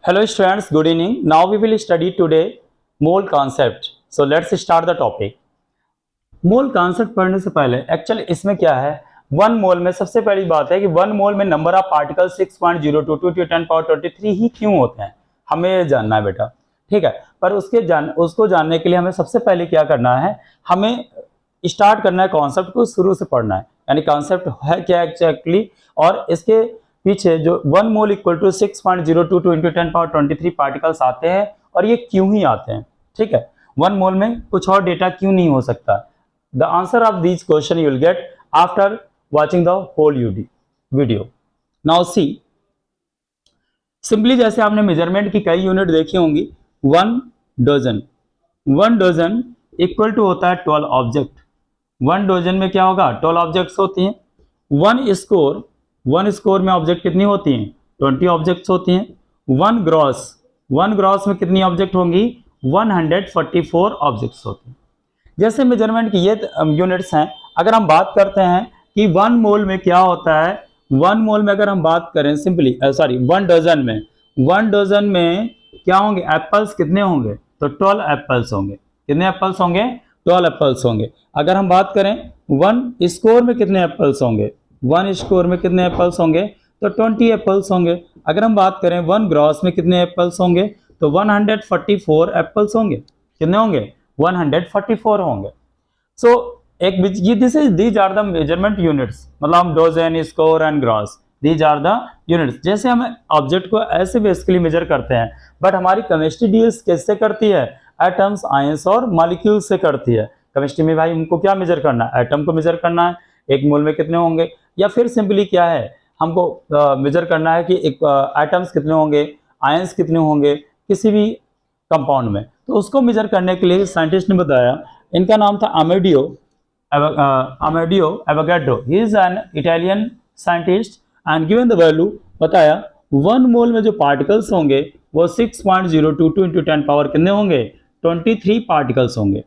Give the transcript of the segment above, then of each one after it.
Hello students, good evening. Now we will study today mole concept. So let's start the topic. Mole concept पढ़ने से पहले actually इसमें क्या है, one mole में सबसे पहली बात है कि वन मोल में नंबर ऑफ पार्टिकल 6.022 × 10⁻23 ही क्यों होते हैं, हमें ये जानना है बेटा। ठीक है, पर उसको जानने के लिए हमें सबसे पहले क्या करना है, हमें स्टार्ट करना है कॉन्सेप्ट को शुरू से पढ़ना है, यानी कॉन्सेप्ट है क्या एक्चुअली, और इसके पीछे जो one mole equal to 6.022 × 10⁻23 particles आते हैं और ये क्यों ही आते हैं। ठीक है, वन मोल में कुछ और डेटा क्यों नहीं हो सकता। The answer of these question you will get after watching the whole video. Now see, simply जैसे आपने मेजरमेंट की कई यूनिट देखी होंगी, वन डजन इक्वल टू होता है 12 ऑब्जेक्ट। वन डजन में क्या होगा, 12 ऑब्जेक्ट्स होती हैं। वन स्कोर में ऑब्जेक्ट कितनी होती हैं, 20 ऑब्जेक्ट्स होती हैं। वन ग्रॉस में कितनी ऑब्जेक्ट होंगी, 144 ऑब्जेक्ट्स होती हैं। जैसे मेजरमेंट की ये यूनिट्स हैं, अगर हम बात करते हैं कि वन मोल में क्या होता है, वन मोल में अगर हम बात करें सिंपली वन डजन में क्या होंगे, एप्पल्स कितने होंगे, तो 12 एप्पल्स होंगे। कितने एप्पल्स होंगे, 12 एप्पल्स होंगे। अगर हम बात करें वन स्कोर में कितने एप्पल्स होंगे, वन स्कोर में कितने एप्पल्स होंगे, तो 20 एप्पल्स होंगे। अगर हम बात करें वन ग्रॉस में कितने एप्पल्स होंगे, तो 144 एप्पल्स होंगे। कितने होंगे, 144 होंगे। So these are the measurement units, मतलब dozen, score and gross, these are the units. जैसे हम ऑब्जेक्ट को ऐसे बेसिकली मेजर करते हैं, बट हमारी केमिस्ट्री डील्स कैसे करती है, एटम्स, आयंस और मॉलिक्यूल से करती है। केमिस्ट्री में भाई हमको क्या मेजर करना है, एटम को मेजर करना है, एक मोल में कितने होंगे, या फिर सिंपली क्या है, हमको मेजर करना है कि एक एटम्स कितने होंगे, आयंस कितने होंगे किसी भी कंपाउंड में। तो उसको मेजर करने के लिए साइंटिस्ट ने बताया, इनका नाम था Amedeo Avogadro. He is an Italian scientist and given the value, बताया वन मोल में जो पार्टिकल्स होंगे वो 6.022 × 10 पावर कितने होंगे, 23 पार्टिकल्स होंगे।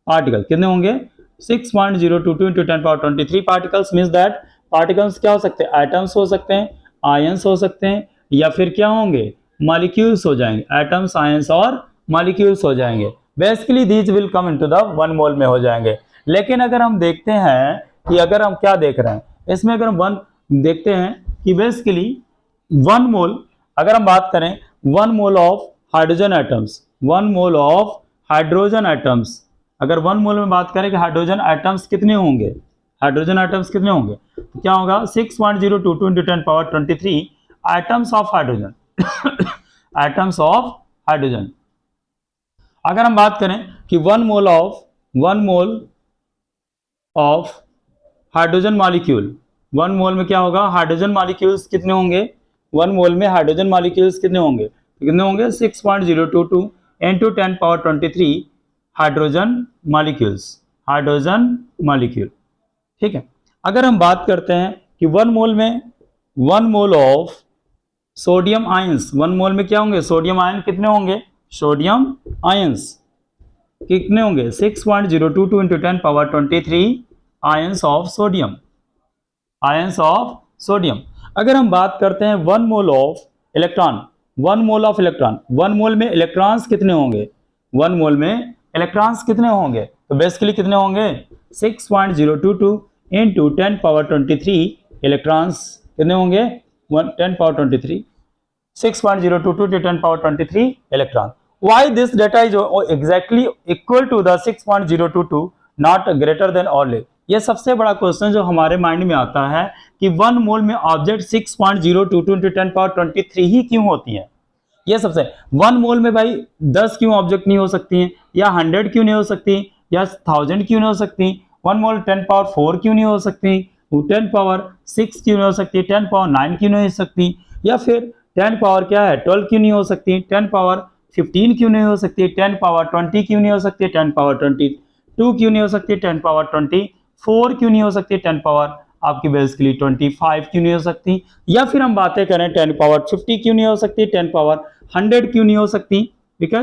पार्टिकल कितने होंगे, 6.022 × 10 power 23 particles. Means that particles क्या हो सकते हैं, एटम्स हो सकते हैं, आयंस हो सकते हैं, या फिर क्या होंगे, मॉलिक्यूल्स हो जाएंगे। एटम्स, आयंस और मॉलिक्यूल्स हो जाएंगे। Basically these will come into the one mole में हो जाएंगे। लेकिन अगर हम देखते हैं कि अगर हम क्या देख रहे हैं इसमें, अगर हम वन देखते हैं कि बेसिकली वन मोल, अगर हम बात करें one mole of hydrogen atoms, one mole of hydrogen atoms, अगर वन मोल में बात करें कि हाइड्रोजन एटम्स कितने होंगे, हाइड्रोजन एटम्स कितने होंगे, तो क्या होगा, 6.022 × 10 power 23 atoms of hydrogen atoms of hydrogen. अगर हम बात करें कि one mole of hydrogen molecule, one mole में क्या होगा, हाइड्रोजन मॉलिक्यूल्स कितने होंगे, वन मोल में हाइड्रोजन मॉलिक्यूल्स कितने होंगे, तो कितने होंगे, 6.022 × 10 पावर 23 हाइड्रोजन मॉलिक्यूल। ठीक है, अगर हम बात करते हैं कि one mole of sodium ions, one mole में क्या होंगे, सोडियम आयन कितने होंगे, सोडियम आयंस कितने होंगे, 6.022 × 10 पावर 23 आयंस ऑफ सोडियम। अगर हम बात करते हैं one mole of electron, one mole में इलेक्ट्रॉन्स कितने होंगे, वन मोल में इलेक्ट्रॉन्स कितने होंगे, तो बेसिकली कितने होंगे, 6.022 × 10 पावर 23 इलेक्ट्रॉन्स कितने होंगे, 10 power 23, 6.022 × 10 power 23 electron. Why this data is exactly equal to the 6.022, not greater than only? ये सबसे बड़ा क्वेश्चन जो हमारे माइंड में आता है कि वन मोल में ऑब्जेक्ट 6.022 × 10 पावर 23 ही क्यों होती है। ये सबसे, वन मोल में भाई 10 क्यों ऑब्जेक्ट नहीं हो सकती हैं, या 100 क्यों नहीं हो सकती, या 1000 क्यों नहीं हो सकती, वन मोल 10 पावर 4 क्यों नहीं हो सकती, 10 पावर 6 क्यों नहीं हो सकती, 10 पावर 9 क्यों नहीं हो सकती, या फिर 10 पावर क्या है 12 क्यों नहीं हो सकती, 10 पावर 15 क्यों नहीं हो सकती, 10 पावर 20 क्यों नहीं हो सकती, 10 पावर 22 क्यों नहीं हो सकती, 10 पावर 24 क्यों नहीं हो सकती, 10 पावर आपकी बेसिकली 25 क्यों नहीं हो सकती, या फिर हम बातें करें 10 पावर 50 क्यों नहीं हो सकती, 10 पावर 100 क्यों नहीं हो सकती, ठीक है,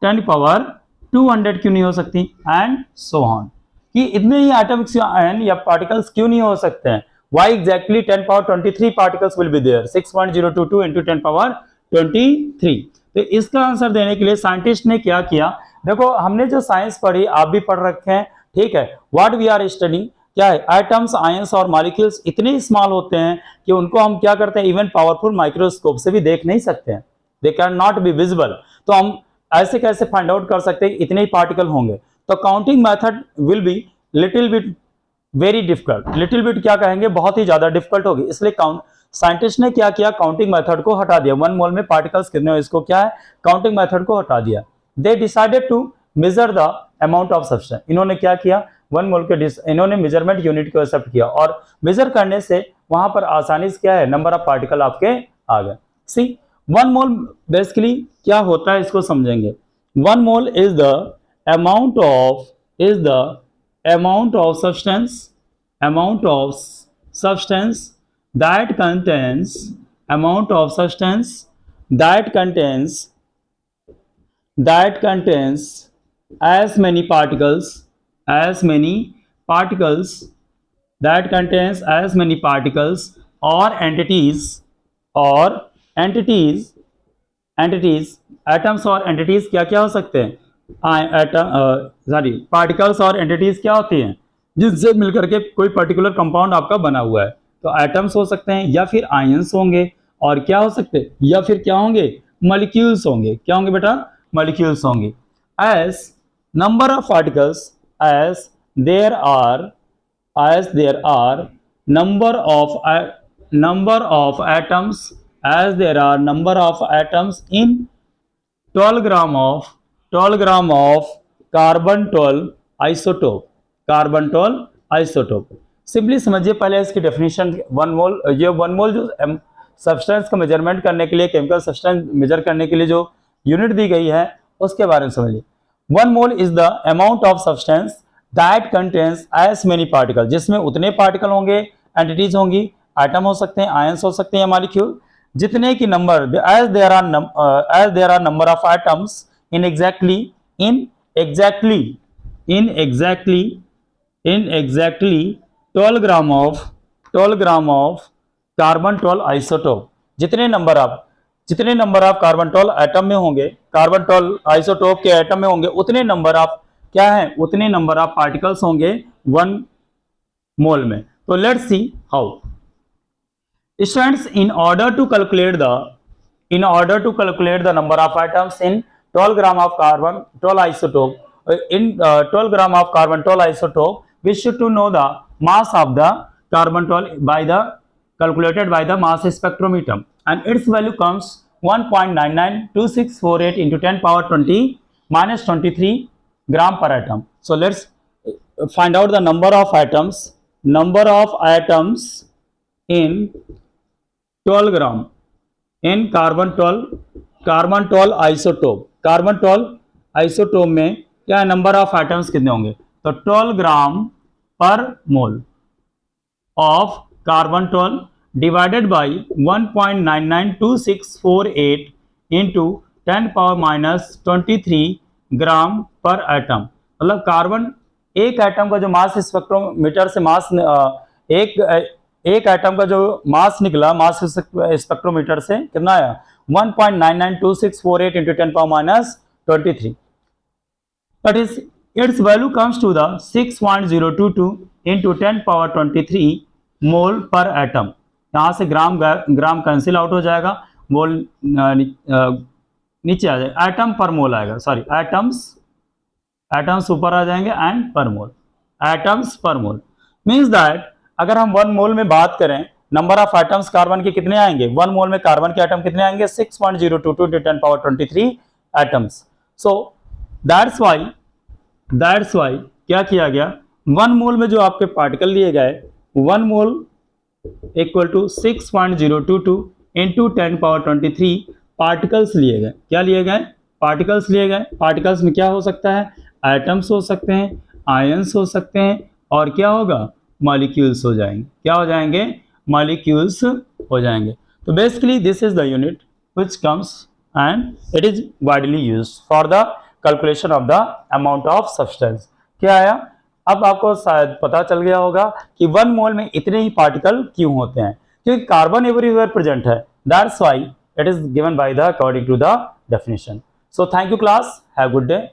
10 पावर 200 क्यों नहीं हो सकती, एंड सो ऑन, कि इतने ही एटम्स या पार्टिकल्स क्यों नहीं हो सकते हैं। Why exactly 10 power 23 particles will be there, 6.022 × 10 power 23। तो इसका आंसर देने के लिए साइंटिस्ट ने क्या किया, देखो हमने जो साइंस पढ़ी आप भी पढ़ रखे हैं, ठीक है। व्हाट वी आर स्टडिंग क्या है, एटम्स, आयंस और मॉलिक्यूल्स इतने स्मॉल होते हैं कि उनको हम क्या करते हैं, इवन पावरफुल माइक्रोस्कोप से भी देख नहीं सकते हैं, they can not be visible. तो हम ऐसे कैसे फाइंड आउट कर सकते हैं इतने ही पार्टिकल होंगे। तो counting method will be little bit very difficult, little bit क्या कहेंगे, बहुत ही ज्यादा डिफिकल्ट होगी। इसलिए काउंट साइंटिस्ट ने क्या किया, काउंटिंग मेथड को हटा दिया। 1 मोल में पार्टिकल्स कितने हो इसको क्या है, काउंटिंग मेथड को हटा दिया। They decided to measure the amount of substance. इन्होंने क्या किया, 1 मोल के इन्होंने मेजरमेंट यूनिट को एक्सेप्ट किया और मेजर करने से वहां पर आसानी से क्या है, नंबर ऑफ पार्टिकल आपके आ गए। सी 1 मोल बेसिकली क्या होता है इसको समझेंगे। 1 mole is the amount of substance that contains as many particles or entities atoms और एंटिटीज क्या क्या हो सकते हैं, पार्टिकल्स और एंटिटीज क्या होती हैं, जिनसे मिलकर के कोई पर्टिकुलर कंपाउंड आपका बना हुआ है। तो एटम्स हो सकते हैं या फिर आयंस होंगे, और क्या हो सकते हैं, या फिर क्या होंगे, मॉलिक्यूल्स होंगे। क्या होंगे बेटा, मॉलिक्यूल्स होंगे। As number of particles as there are number of atoms in 12 gram of carbon 12 isotope। Simply समझिए पहले इसकी डेफिनेशन। 1 मोल, ये 1 मोल जो सब्सटेंस का मेजरमेंट करने के लिए, केमिकल सब्सटेंस मेजर करने के लिए जो यूनिट दी गई है उसके बारे में समझिए। 1 mole is the amount of substance that contains as many particle, जिसमें उतने पार्टिकल होंगे, एंटिटीज होंगी, एटम हो सकते हैं, आयंस हो सकते हैं, मॉलिक्यूल, जितने की number as there are number of atoms in exactly 12 gram of carbon 12 isotope. जितने नंबर ऑफ कार्बन 12 एटम में होंगे, कार्बन 12 आइसोटोप के एटम में होंगे, उतने नंबर ऑफ क्या है, उतने नंबर ऑफ पार्टिकल्स होंगे 1 मोल में। तो let's see how students, in order to calculate the number of atoms in 12 gram of carbon 12 isotope, we should to know the mass of the carbon 12 calculated by the mass spectrometer, and its value comes 1.992648 into 10 power 20 minus 23 gram per atom. So let's find out the number of atoms in 12 gram in carbon 12 isotope में क्या number of atoms कितने होंगे। तो 12 ग्राम पर mole of carbon 12 divided by 1.992648 into 10 power minus 23 ग्राम पर atom. मतलब carbon एक atom का जो मास स्पेक्ट्रोमीटर से एक एटम का जो मास निकला, मास स्पेक्ट्रोमीटर से कितना आया, 1.992648 into 10 power minus 23, that is its value comes to the 6.022 into 10 power 23 मोल पर एटम। यहां से ग्राम कैंसिल आउट हो जाएगा, मोल नीचे आ जाएगा, एटम पर मोल आएगा, सॉरी एटम्स ऊपर आ जाएंगे एंड पर मोल, एटम्स पर मोल मीन्स दैट अगर हम 1 मोल में बात करें, नंबर ऑफ एटम्स कार्बन के कितने आएंगे, 1 मोल में कार्बन के एटम कितने आएंगे, 6.022 into 10 power 23 atoms. So that's why क्या किया गया, 1 मोल में जो आपके पार्टिकल लिए गए, 1 mole equal to 6.022 into 10 power 23 particles लिए गए। क्या लिए गए, पार्टिकल्स लिए गए। पार्टिकल्स में क्या हो सकता है, एटम्स हो सकते हैं, आयंस हो सकते हैं, और क्या होगा, मॉलिक्यूल्स हो जाएंगे। क्या हो जाएंगे, मॉलिक्यूल्स हो जाएंगे। तो basically this is the unit which comes and it is widely used for the calculation of the amount of substance. क्या आया, अब आपको शायद पता चल गया होगा कि 1 मोल में इतने ही पार्टिकल क्यों होते हैं, क्योंकि कार्बन एवरीवेयर प्रेजेंट है, that's why It is given by the according to the definition. So thank you class. Have a good day.